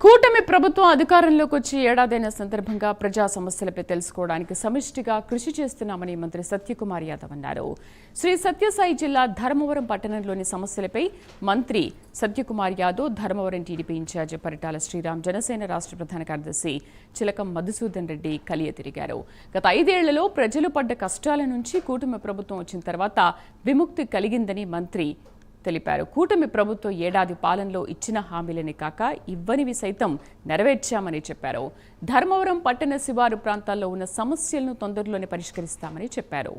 కూటమి ప్రభుత్వం అధికారంలోకి వచ్చి ఏడాదైన సందర్భంగా ప్రజా సమస్యలపై తెలుసుకోవడానికి సమిష్టిగా కృషి చేస్తున్నామని మంత్రి సత్యకుమార్ యాదవ్ అన్నారు. శ్రీ సత్యసాయి జిల్లా ధర్మవరం పట్టణంలోని సమస్యలపై మంత్రి సత్యకుమార్ యాదవ్ ధర్మవరం టీడీపీ ఇన్ఛార్జి పరిటాల శ్రీరామ్, జనసేన రాష్ట్ర ప్రధాన కార్యదర్శి చిలకం మధుసూదన్ రెడ్డి కలియ తిరిగారు. గత 5 ఏళ్లలో ప్రజలు పడ్డ కష్టాల నుంచి కూటమి ప్రభుత్వం వచ్చిన తర్వాత విముక్తి కలిగిందని మంత్రి తెలిపారు. కూటమి ప్రభుత్వం ఏడాది పాలనలో ఇచ్చిన హామీలని కాక ఇవ్వనివి సైతం నెరవేర్చామని చెప్పారు. ధర్మవరం పట్టణ శివారు ప్రాంతాల్లో ఉన్న సమస్యలను తొందరలోనే పరిష్కరిస్తామని చెప్పారు.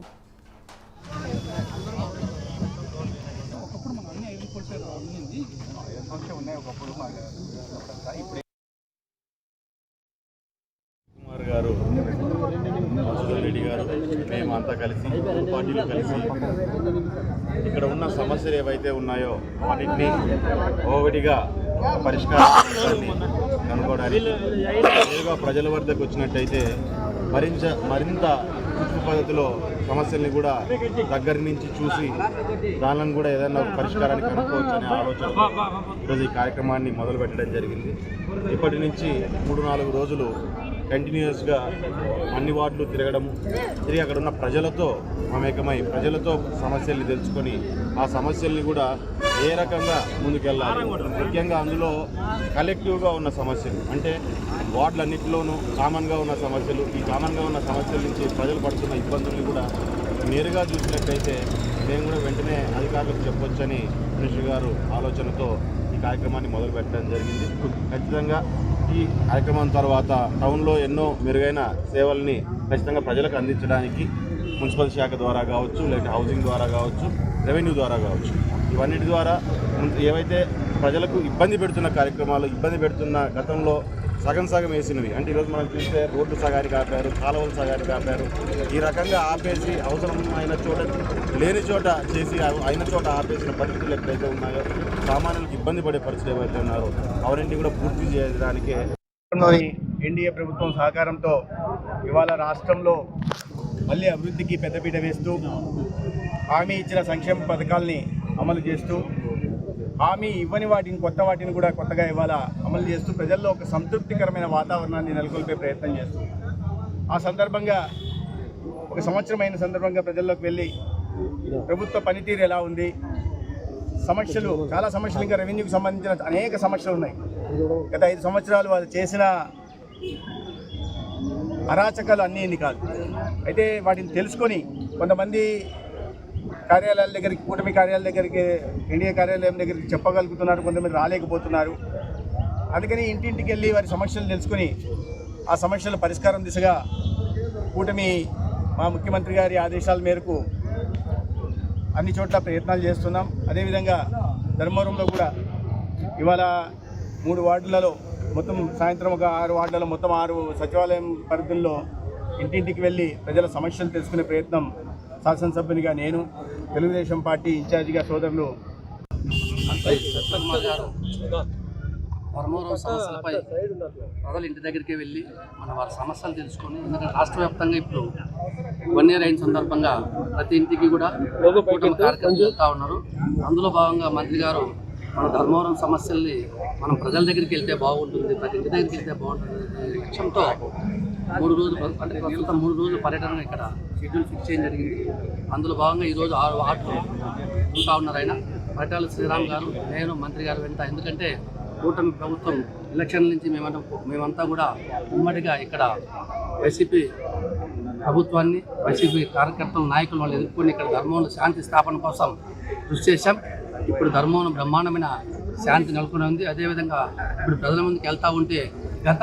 రెడ్డి గారు మేమంతా కలిసి పార్టీలు కలిసి ఇక్కడ ఉన్న సమస్యలు ఏవైతే ఉన్నాయో వాటిని ఒకటిగా పరిష్కారాన్ని కనుగొనడానికి నేరుగా ప్రజల వద్దకు వచ్చినట్టయితే మరింత సూక్ష్మ పద్ధతిలో సమస్యల్ని కూడా దగ్గర నుంచి చూసి దానిని కూడా ఏదైనా పరిష్కారాన్ని కనుక్కోవచ్చు అనే ఆలోచన ఈరోజు ఈ కార్యక్రమాన్ని మొదలుపెట్టడం జరిగింది. ఇప్పటి నుంచి 3-4 రోజులు కంటిన్యూస్గా అన్ని వార్డులు తిరిగి అక్కడ ఉన్న ప్రజలతో మమేకమై ప్రజలతో సమస్యల్ని తెలుసుకొని ఆ సమస్యల్ని కూడా ఏ రకంగా ముందుకెళ్ళాలి, ముఖ్యంగా అందులో కలెక్టివ్గా ఉన్న సమస్యలు అంటే వార్డులన్నింటిలోనూ కామన్గా ఉన్న సమస్యలు, ఈ కామన్గా ఉన్న సమస్యల నుంచి ప్రజలు పడుతున్న ఇబ్బందుల్ని కూడా నేరుగా చూసినట్లయితే మేము కూడా వెంటనే అధికారులకు చెప్పొచ్చని మినిస్టర్ గారు ఆలోచనతో ఈ కార్యక్రమాన్ని మొదలుపెట్టడం జరిగింది. ఖచ్చితంగా ఈ కార్యక్రమం తర్వాత టౌన్లో ఎన్నో మెరుగైన సేవల్ని ఖచ్చితంగా ప్రజలకు అందించడానికి మున్సిపల్ శాఖ ద్వారా కావచ్చు, లేకపోతే హౌసింగ్ ద్వారా కావచ్చు, రెవెన్యూ ద్వారా కావచ్చు, ఇవన్నిటి ద్వారా ఏవైతే ప్రజలకు ఇబ్బంది పెడుతున్న కార్యక్రమాలు, ఇబ్బంది పెడుతున్న గతంలో సగం వేసినవి అంటే ఈరోజు మనం చూస్తే రోడ్లు సగానికి ఆపారు, కాలువలు సగానికి ఆపారు, ఈ రకంగా ఆపేసి అవసరమైన చోట లేని చోట చేసి అయిన చోట ఆపేసిన పరిస్థితులు ఎక్కడైతే ఉన్నాయో సామాన్యులకు ఇబ్బంది పడే పరిస్థితులు ఏవైతే ఉన్నారో అవన్నీ కూడా పూర్తి చేయడానికే ఎన్డీఏ ప్రభుత్వం సహకారంతో ఇవాళ రాష్ట్రంలో మళ్ళీ అభివృద్ధికి పెద్దపీట వేస్తూ హామీ ఇచ్చిన సంక్షేమ పథకాల్ని అమలు చేస్తూ హామీ ఇవ్వని వాటిని కొత్తగా ఇవాళ అమలు చేస్తూ ప్రజల్లో ఒక సంతృప్తికరమైన వాతావరణాన్ని నెలకొల్పే ప్రయత్నం చేస్తూ ఆ సందర్భంగా ఒక సంవత్సరమైన సందర్భంగా ప్రజల్లోకి వెళ్ళి ప్రభుత్వ పనితీరు ఎలా ఉంది, సమస్యలు చాలా సమస్యలు, ఇంకా రెవెన్యూకి సంబంధించిన అనేక సమస్యలు ఉన్నాయి. గత 5 సంవత్సరాలు వాళ్ళు చేసిన అరాచకాలు అన్నీ కాదు, అయితే వాటిని తెలుసుకొని కొంతమంది కార్యాలయాల దగ్గరికి, కూటమి కార్యాలయాల దగ్గరికి, ఎన్డీఏ కార్యాలయం దగ్గరికి చెప్పగలుగుతున్నారు, కొంతమంది రాలేకపోతున్నారు. అందుకని ఇంటింటికి వెళ్ళి వారి సమస్యలు తెలుసుకొని ఆ సమస్యల పరిష్కారం దిశగా కూటమి మా ముఖ్యమంత్రి గారి ఆదేశాల మేరకు అన్ని చోట్ల ప్రయత్నాలు చేస్తున్నాం. అదేవిధంగా ధర్మవరంలో కూడా ఇవాళ 3 వార్డులలో మొత్తం సాయంత్రం ఒక 6 వార్డులలో మొత్తం 6 సచివాలయం పరిధుల్లో ఇంటింటికి వెళ్ళి ప్రజల సమస్యలు తెలుసుకునే ప్రయత్నం శాసనసభ్యునిగా నేను, తెలుగుదేశం పార్టీ ఇన్ఛార్జిగా సోదరులు సత్యకుమార్ గారు ధర్మవరం సమస్యలపై ప్రజలు ఇంటి దగ్గరికి వెళ్ళి వారి సమస్యలు తెలుసుకొని, ఎందుకంటే రాష్ట్ర వ్యాప్తంగా ఇప్పుడు 1 year అయిన సందర్భంగా ప్రతి ఇంటికి కూడా కార్యక్రమం చేస్తూ ఉన్నారు. అందులో భాగంగా మంత్రి గారు మన ధర్మవరం సమస్యల్ని మనం ప్రజల దగ్గరికి వెళ్తే బాగుంటుంది, ప్రతి ఇంటి దగ్గరికి వెళ్తే బాగుంటుంది లక్ష్యంతో 3 రోజులు అంటే ప్రస్తుతం 3 రోజుల పర్యటన ఇక్కడ షెడ్యూల్ ఫిక్స్ చేయడం జరిగింది. అందులో భాగంగా ఈరోజు 6 వార్డులు ఉంటా ఉన్నారు. ఆయన పరిటాల శ్రీరామ్ గారు, నేను, మంత్రి గారు వెంట, ఎందుకంటే కూటమి ప్రభుత్వం ఎలక్షన్ల నుంచి మేమంతా కూడా ఉమ్మడిగా ఇక్కడ వైసీపీ ప్రభుత్వాన్ని, వైసీపీ కార్యకర్తల నాయకులు వాళ్ళు ఎదుర్కొని ఇక్కడ ధర్మంలో శాంతి స్థాపన కోసం కృషి చేశాం. ఇప్పుడు ధర్మంలో బ్రహ్మాండమైన శాంతి నెలకొని ఉంది. అదేవిధంగా ఇప్పుడు ప్రజల ముందుకు వెళ్తూ ఉంటే గత